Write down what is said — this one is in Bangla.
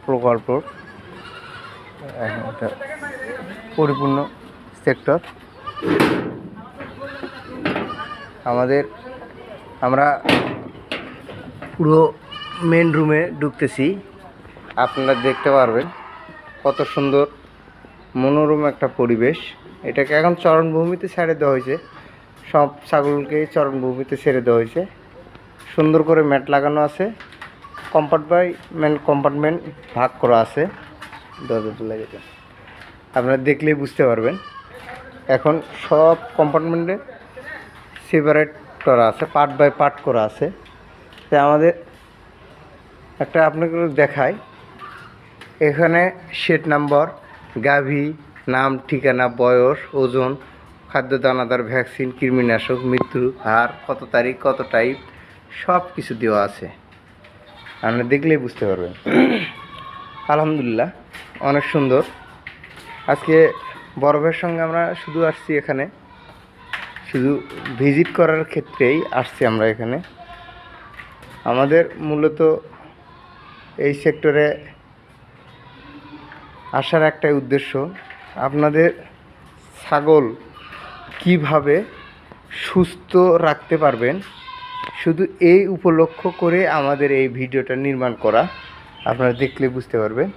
প্রকল্প একটা পরিপূর্ণ সেক্টর। আমরা পুরো মেন রুমে ঢুকতেছি, আপনারা দেখতে পারবেন কত সুন্দর মনোরম একটা পরিবেশ। এটাকে এখন চরণভূমিতে ছেড়ে দেওয়া হয়েছে, সব ছাগলকে চরণভূমিতে ছেড়ে দেওয়া হয়েছে। সুন্দর করে ম্যাট লাগানো আছে, কম্পার্টমেন্ট ভাগ করা আছে। দরজাটা লাগে, আপনারা দেখলেই বুঝতে পারবেন। এখন সব কম্পার্টমেন্টে সেপারেট করা আছে, পার্ট বাই পার্ট করা আছে। তাই আমাদের একটা আপনাকে দেখাই, এখানে সেট নাম্বার, গাভী, নাম, ঠিকানা, বয়স, ওজন, খাদ্য, দানাদার, ভ্যাকসিন, কৃমিনাশক, মৃত্যু হার, কত তারিখ, কত টাইপ, সব কিছু দেওয়া আছে। আপনি দেখলেই বুঝতে পারবেন। আলহামদুলিল্লাহ, অনেক সুন্দর। আজকে বরফের সঙ্গে আমরা শুধু আসছি এখানে, শুধু ভিজিট করার ক্ষেত্রেই আসছি আমরা এখানে। আমাদের মূলত এই সেক্টরে আসার একটাই উদ্দেশ্য, আপনাদের ছাগল কিভাবে সুস্থ রাখতে পারবেন, শুধু এই উপলক্ষ করে আমাদের এই ভিডিওটা নির্মাণ করা। আপনারা দেখলে বুঝতে পারবেন।